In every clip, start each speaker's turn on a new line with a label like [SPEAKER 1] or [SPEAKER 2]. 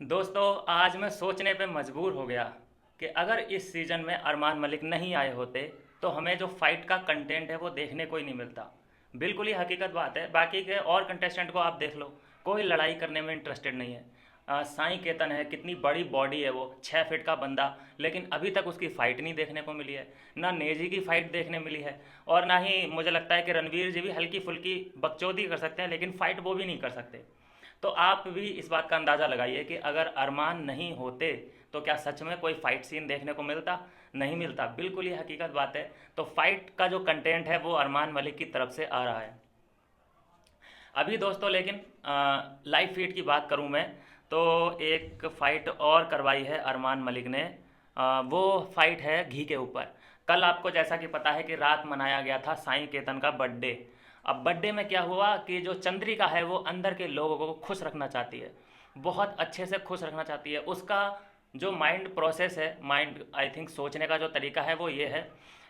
[SPEAKER 1] दोस्तों, आज मैं सोचने पे मजबूर हो गया कि अगर इस सीज़न में अरमान मलिक नहीं आए होते तो हमें जो फाइट का कंटेंट है वो देखने को ही नहीं मिलता। बिल्कुल ही हकीकत बात है। बाकी के और कंटेस्टेंट को आप देख लो, कोई लड़ाई करने में इंटरेस्टेड नहीं है। साई केतन है, कितनी बड़ी बॉडी है, वो 6 फीट का बंदा, लेकिन अभी तक उसकी फाइट नहीं देखने को मिली है। ना नेजी की फाइट देखने मिली है, और ना ही मुझे लगता है कि रणवीर जी भी हल्की फुल्की बकचोदी कर सकते हैं, लेकिन फाइट वो भी नहीं कर सकते। तो आप भी इस बात का अंदाज़ा लगाइए कि अगर अरमान नहीं होते तो क्या सच में कोई फाइट सीन देखने को मिलता? नहीं मिलता। बिल्कुल ही हकीकत बात है। तो फाइट का जो कंटेंट है वो अरमान मलिक की तरफ से आ रहा है अभी दोस्तों। लेकिन लाइव फीड की बात करूं मैं, तो एक फ़ाइट और करवाई है अरमान मलिक ने। वो फाइट है घी के ऊपर। कल आपको जैसा कि पता है कि रात मनाया गया था साईं केतन का बर्थडे। अब बर्थडे में क्या हुआ कि जो चंद्रिका है वो अंदर के लोगों को खुश रखना चाहती है, बहुत अच्छे से खुश रखना चाहती है। उसका जो माइंड प्रोसेस है, माइंड आई थिंक सोचने का जो तरीका है वो ये है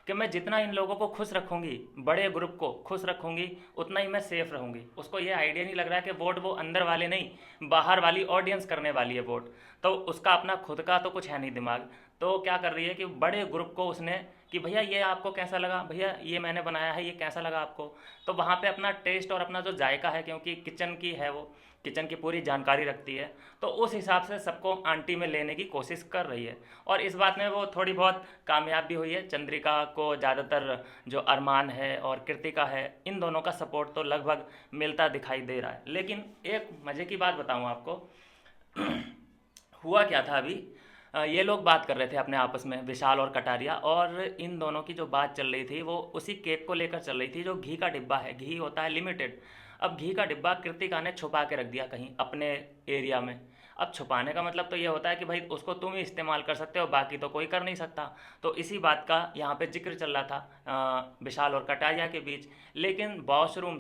[SPEAKER 1] कि मैं जितना इन लोगों को खुश रखूंगी, बड़े ग्रुप को खुश रखूंगी, उतना ही मैं सेफ रहूंगी। उसको ये आइडिया नहीं लग रहा है कि वोट वो अंदर वाले नहीं, बाहर वाली ऑडियंस करने वाली है वोट। तो उसका अपना खुद का तो कुछ है नहीं दिमाग। तो क्या कर रही है कि बड़े ग्रुप को उसने कि भैया ये आपको कैसा लगा, भैया ये मैंने बनाया है, ये कैसा लगा आपको। तो वहाँ पे अपना टेस्ट और अपना जो जायका है, क्योंकि किचन की है वो, किचन की पूरी जानकारी रखती है, तो उस हिसाब से सबको आंटी में लेने की कोशिश कर रही है। और इस बात में वो थोड़ी बहुत कामयाब भी हुई है। चंद्रिका को ज़्यादातर जो अरमान है और कृतिका है, इन दोनों का सपोर्ट तो लगभग मिलता दिखाई दे रहा है। लेकिन एक मज़े की बात बताऊं आपको, हुआ क्या था अभी। ये लोग बात कर रहे थे अपने आपस में, विशाल और कटारिया, और इन दोनों की जो बात चल रही थी वो उसी केक को लेकर चल रही थी। जो घी का डिब्बा है, घी होता है लिमिटेड। अब घी का डिब्बा कृतिका ने छुपा के रख दिया कहीं अपने एरिया में। अब छुपाने का मतलब तो ये होता है कि भाई उसको तुम ही इस्तेमाल कर सकते हो, बाकी तो कोई कर नहीं सकता। तो इसी बात का यहाँ पे जिक्र चल रहा था विशाल और कटारिया के बीच। लेकिन वॉशरूम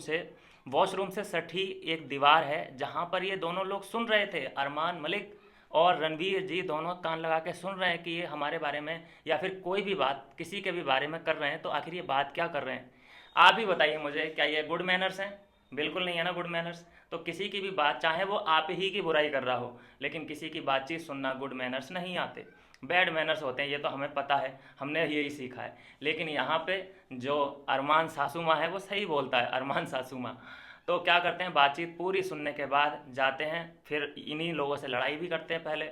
[SPEAKER 1] से सटी एक दीवार है जहाँ पर ये दोनों लोग सुन रहे थे। अरमान मलिक और रणवीर जी दोनों कान लगा के सुन रहे हैं कि ये हमारे बारे में या फिर कोई भी बात किसी के भी बारे में कर रहे हैं। तो आखिर ये बात क्या कर रहे हैं? आप ही बताइए मुझे, क्या ये गुड मैनर्स हैं? बिल्कुल नहीं है ना गुड मैनर्स। तो किसी की भी बात, चाहे वो आप ही की बुराई कर रहा हो, लेकिन किसी की बातचीत सुनना गुड मैनर्स नहीं आते, बैड मैनर्स होते हैं। ये तो हमें पता है, हमने यही सीखा है। लेकिन यहाँ पे जो अरमान सासू माँ है वो सही बोलता है, अरमान सासू माँ। तो क्या करते हैं, बातचीत पूरी सुनने के बाद जाते हैं, फिर इन्हीं लोगों से लड़ाई भी करते हैं पहले।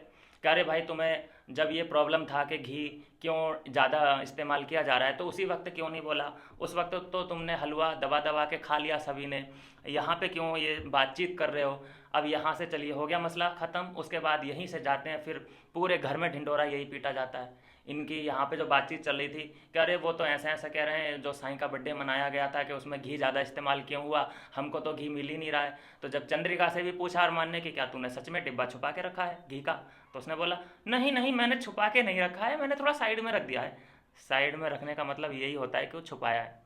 [SPEAKER 1] कह रहे भाई, तुम्हें जब ये प्रॉब्लम था कि घी क्यों ज़्यादा इस्तेमाल किया जा रहा है तो उसी वक्त क्यों नहीं बोला? उस वक्त तो तुमने हलवा दबा दबा के खा लिया सभी ने, यहाँ पे क्यों ये बातचीत कर रहे हो? अब यहाँ से चलिए, हो गया मसला ख़त्म। उसके बाद यहीं से जाते हैं, फिर पूरे घर में ढिंडोरा यही पीटा जाता है। इनकी यहाँ पे जो बातचीत चल रही थी, कह रहे वो तो ऐसा ऐसा कह रहे हैं, जो साईं का बर्थडे मनाया गया था कि उसमें घी ज़्यादा इस्तेमाल क्यों हुआ, हमको तो घी मिल ही नहीं रहा है। तो जब चंद्रिका से भी पूछा अरमान ने कि क्या तूने सच में डिब्बा छुपा के रखा है घी का, तो उसने बोला नहीं नहीं, मैंने छुपा के नहीं रखा है, मैंने थोड़ा साइड में रख दिया है। साइड में रखने का मतलब यही होता है कि वो छुपाया है।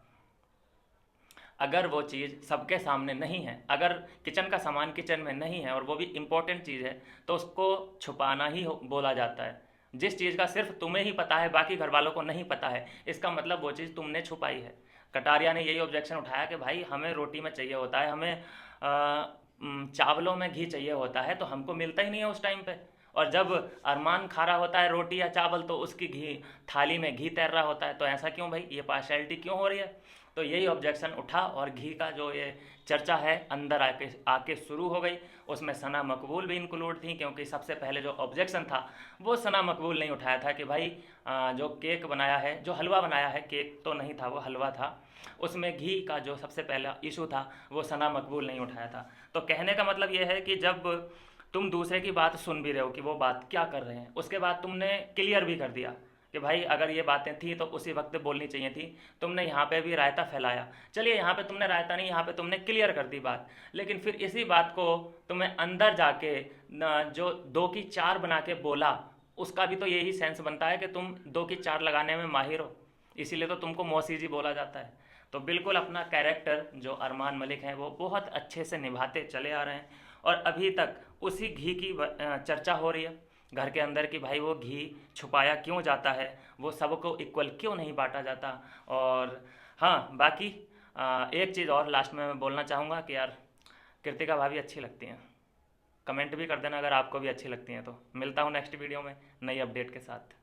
[SPEAKER 1] अगर वो चीज़ सबके सामने नहीं है, अगर किचन का सामान किचन में नहीं है और वो भी इम्पोर्टेंट चीज़ है, तो उसको छुपाना ही बोला जाता है। जिस चीज़ का सिर्फ तुम्हें ही पता है, बाकी घर वालों को नहीं पता है, इसका मतलब वो चीज़ तुमने छुपाई है। कटारिया ने यही ऑब्जेक्शन उठाया कि भाई हमें रोटी में चाहिए होता है, हमें चावलों में घी चाहिए होता है, तो हमको मिलता ही नहीं है उस टाइम पे। और जब अरमान खा रहा होता है रोटी या चावल तो उसकी घी थाली में घी तैर रहा होता है। तो ऐसा क्यों भाई, ये पार्शैलिटी क्यों हो रही है? तो यही ऑब्जेक्शन उठा और घी का जो ये चर्चा है अंदर आके आके शुरू हो गई। उसमें सना मकबूल भी इंक्लूड थी, क्योंकि सबसे पहले जो ऑब्जेक्शन था वो सना मकबूल नहीं उठाया था कि भाई जो केक बनाया है, जो हलवा बनाया है, केक तो नहीं था वो हलवा था, उसमें घी का जो सबसे पहला इशू था वो सना मकबूल नहीं उठाया था। तो कहने का मतलब ये है कि जब तुम दूसरे की बात सुन भी रहे हो कि वो बात क्या कर रहे हैं, उसके बाद तुमने क्लियर भी कर दिया कि भाई अगर ये बातें थी तो उसी वक्त बोलनी चाहिए थी। तुमने यहाँ पे भी रायता फैलाया, चलिए यहाँ पे तुमने रायता नहीं, यहाँ पे तुमने क्लियर कर दी बात। लेकिन फिर इसी बात को तुम्हें अंदर जाके जो दो की चार बना के बोला, उसका भी तो यही सेंस बनता है कि तुम दो की चार लगाने में माहिर हो, इसीलिए तो तुमको मौसी जी बोला जाता है। तो बिल्कुल अपना कैरेक्टर जो अरमान मलिक हैं वो बहुत अच्छे से निभाते चले आ रहे हैं। और अभी तक उसी घी की चर्चा हो रही है घर के अंदर कि भाई वो घी छुपाया क्यों जाता है, वो सबको इक्वल क्यों नहीं बांटा जाता। और हाँ, बाकी एक चीज़ और लास्ट में मैं बोलना चाहूँगा कि यार कृतिका भाभी अच्छी लगती हैं। कमेंट भी कर देना अगर आपको भी अच्छी लगती हैं तो। मिलता हूँ नेक्स्ट वीडियो में नई अपडेट के साथ।